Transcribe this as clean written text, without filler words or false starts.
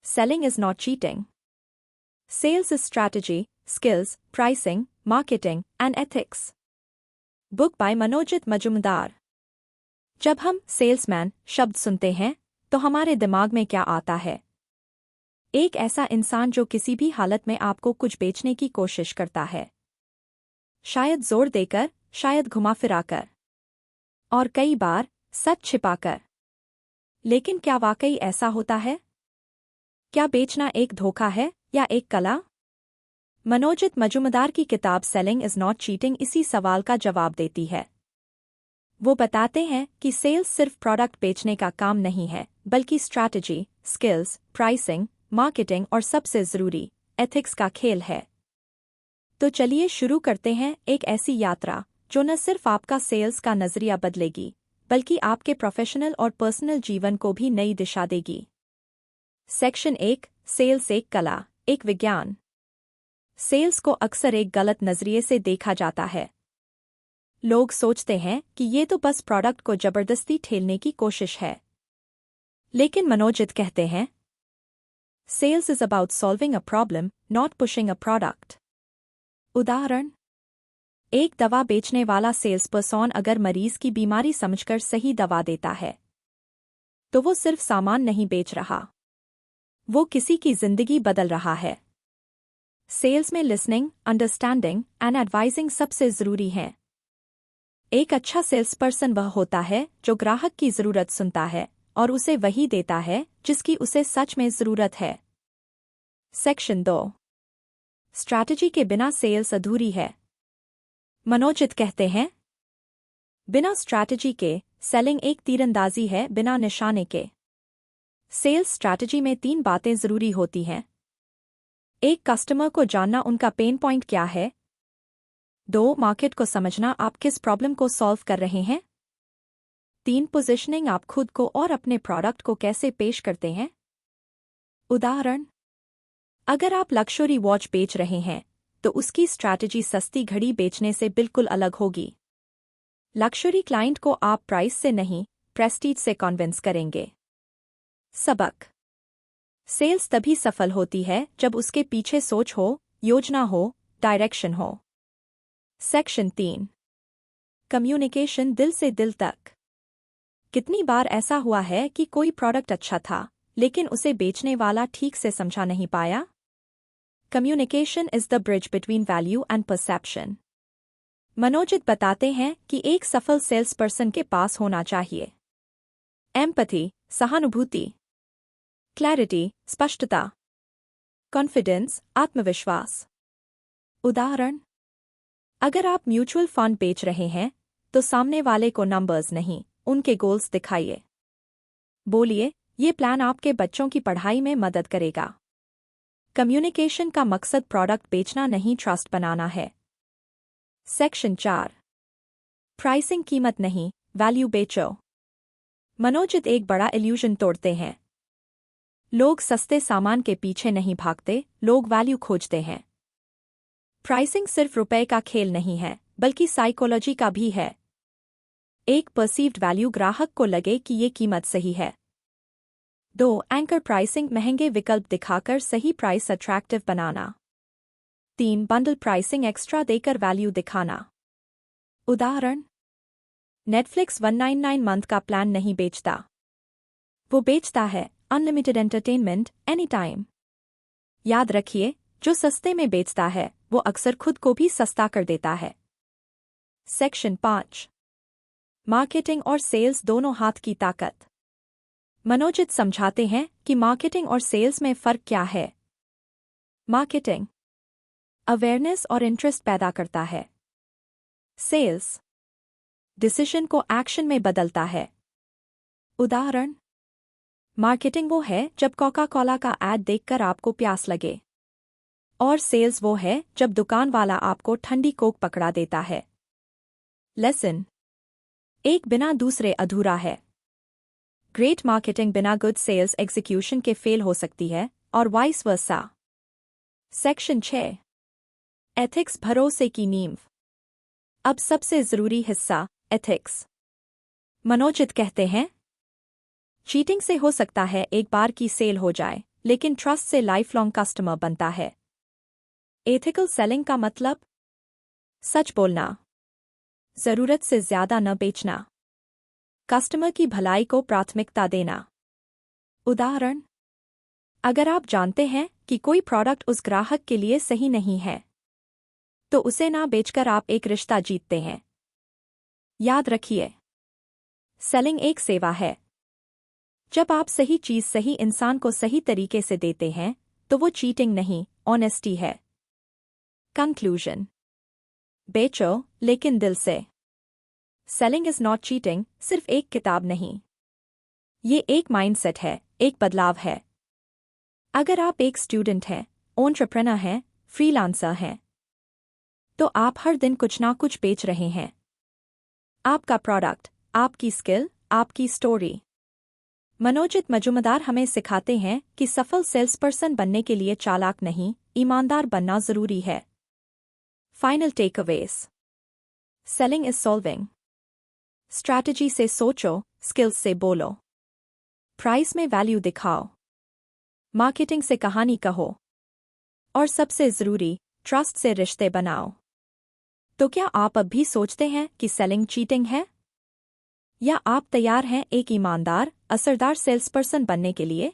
Selling is not cheating. Sales is strategy, skills, pricing, marketing, and ethics. Book by Manojit Majumdar. जब हम salesman शब्द सुनते हैं तो हमारे दिमाग में क्या आता है? एक ऐसा इंसान जो किसी भी हालत में आपको कुछ बेचने की कोशिश करता है, शायद जोर देकर, शायद घुमा फिराकर, और कई बार सच छिपाकर। लेकिन क्या वाकई ऐसा होता है? क्या बेचना एक धोखा है या एक कला? मनोजित मजुमदार की किताब सेलिंग इज नॉट चीटिंग इसी सवाल का जवाब देती है। वो बताते हैं कि सेल्स सिर्फ प्रोडक्ट बेचने का काम नहीं है, बल्कि स्ट्रैटेजी, स्किल्स, प्राइसिंग, मार्केटिंग और सबसे जरूरी एथिक्स का खेल है। तो चलिए शुरू करते हैं एक ऐसी यात्रा जो न सिर्फ आपका सेल्स का नजरिया बदलेगी, बल्कि आपके प्रोफेशनल और पर्सनल जीवन को भी नई दिशा देगी। सेक्शन 1, सेल्स एक कला, एक विज्ञान। सेल्स को अक्सर एक गलत नजरिए से देखा जाता है। लोग सोचते हैं कि ये तो बस प्रोडक्ट को जबरदस्ती ठेलने की कोशिश है। लेकिन मनोजित कहते हैं, sales is about solving a problem, not pushing a product. उदाहरण, एक दवा बेचने वाला सेल्स पर्सन अगर मरीज की बीमारी समझकर सही दवा देता है, तो वो सिर्फ सामान नहीं बेच रहा, वो किसी की जिंदगी बदल रहा है। सेल्स में लिसनिंग, अंडरस्टैंडिंग एंड एडवाइजिंग सबसे जरूरी हैं। एक अच्छा सेल्स पर्सन वह होता है जो ग्राहक की जरूरत सुनता है और उसे वही देता है जिसकी उसे सच में जरूरत है। सेक्शन 2, स्ट्रैटेजी के बिना सेल्स अधूरी है। मनोजित कहते हैं, बिना स्ट्रैटेजी के सेलिंग एक तीरंदाजी है बिना निशाने के। सेल्स स्ट्रैटेजी में 3 बातें जरूरी होती हैं। 1, कस्टमर को जानना उनका पेन पॉइंट क्या है। 2, मार्केट को समझना आप किस प्रॉब्लम को सॉल्व कर रहे हैं। 3, पोजीशनिंग आप खुद को और अपने प्रोडक्ट को कैसे पेश करते हैं। उदाहरण, अगर आप लक्जरी वॉच बेच रहे हैं तो उसकी स्ट्रैटेजी सस्ती घड़ी बेचने से बिल्कुल अलग होगी। लक्जरी क्लाइंट को आप प्राइस से नहीं, प्रेस्टीज से कन्विंस करेंगे। सबक, सेल्स तभी सफल होती है जब उसके पीछे सोच हो, योजना हो, डायरेक्शन हो। सेक्शन 3, कम्युनिकेशन दिल से दिल तक। कितनी बार ऐसा हुआ है कि कोई प्रोडक्ट अच्छा था, लेकिन उसे बेचने वाला ठीक से समझा नहीं पाया? Communication is the bridge between value and perception. Manojit बताते हैं कि एक सफल सेल्स पर्सन के पास होना चाहिए एम्पैथी, सहानुभूति, क्लैरिटी, स्पष्टता, कॉन्फिडेंस, आत्मविश्वास। उदाहरण, अगर आप म्यूचुअल फंड बेच रहे हैं तो सामने वाले को नंबर्स नहीं, उनके गोल्स दिखाइए। बोलिए, ये प्लान आपके बच्चों की पढ़ाई में मदद करेगा। कम्युनिकेशन का मकसद प्रोडक्ट बेचना नहीं, ट्रस्ट बनाना है। सेक्शन 4, प्राइसिंग कीमत नहीं, वैल्यू बेचो। मनोजित एक बड़ा इल्यूजन तोड़ते हैं। लोग सस्ते सामान के पीछे नहीं भागते, लोग वैल्यू खोजते हैं। प्राइसिंग सिर्फ रुपए का खेल नहीं है, बल्कि साइकोलॉजी का भी है। एक परसीव्ड वैल्यू ग्राहक को लगे कि ये कीमत सही है। 2, एंकर प्राइसिंग महंगे विकल्प दिखाकर सही प्राइस अट्रैक्टिव बनाना। 3, बंडल प्राइसिंग एक्स्ट्रा देकर वैल्यू दिखाना। उदाहरण, नेटफ्लिक्स 199 मंथ का प्लान नहीं बेचता, वो बेचता है अनलिमिटेड एंटरटेनमेंट एनी टाइम। याद रखिए, जो सस्ते में बेचता है वो अक्सर खुद को भी सस्ता कर देता है। सेक्शन 5, मार्केटिंग और सेल्स दोनों हाथ की ताकत। मनोजित समझाते हैं कि मार्केटिंग और सेल्स में फर्क क्या है। मार्केटिंग अवेयरनेस और इंटरेस्ट पैदा करता है। सेल्स डिसीजन को एक्शन में बदलता है। उदाहरण, मार्केटिंग वो है जब कोका कोला का ऐड देखकर आपको प्यास लगे, और सेल्स वो है जब दुकान वाला आपको ठंडी कोक पकड़ा देता है। लेसन, एक बिना दूसरे अधूरा है। ग्रेट मार्केटिंग बिना गुड सेल्स एग्जीक्यूशन के फेल हो सकती है, और वाइस वर्सा। सेक्शन 6, एथिक्स भरोसे की नींव। अब सबसे जरूरी हिस्सा, एथिक्स। मनोजित कहते हैं, चीटिंग से हो सकता है एक बार की सेल हो जाए, लेकिन ट्रस्ट से लाइफ लॉन्ग कस्टमर बनता है। एथिकल सेलिंग का मतलब सच बोलना, जरूरत से ज्यादा न बेचना, कस्टमर की भलाई को प्राथमिकता देना। उदाहरण, अगर आप जानते हैं कि कोई प्रोडक्ट उस ग्राहक के लिए सही नहीं है, तो उसे ना बेचकर आप एक रिश्ता जीतते हैं। याद रखिए, सेलिंग एक सेवा है। जब आप सही चीज सही इंसान को सही तरीके से देते हैं, तो वो चीटिंग नहीं, ऑनेस्टी है। कंक्लूजन, बेचो लेकिन दिल से। सेलिंग इज नॉट चीटिंग सिर्फ एक किताब नहीं, ये एक माइंडसेट है, एक बदलाव है। अगर आप एक स्टूडेंट हैं, एंटरप्रेन्योर हैं, फ्रीलांसर हैं, तो आप हर दिन कुछ ना कुछ बेच रहे हैं। आपका प्रोडक्ट, आपकी स्किल, आपकी स्टोरी। मनोजित मजुमदार हमें सिखाते हैं कि सफल सेल्स पर्सन बनने के लिए चालाक नहीं, ईमानदार बनना जरूरी है। Final takeaways, selling is solving. Strategy से सोचो, स्किल्स से बोलो, प्राइस में वैल्यू दिखाओ, मार्केटिंग से कहानी कहो, और सबसे जरूरी, ट्रस्ट से रिश्ते बनाओ। तो क्या आप अब भी सोचते हैं कि सेलिंग चीटिंग है? या आप तैयार हैं एक ईमानदार, असरदार सेल्स पर्सन बनने के लिए?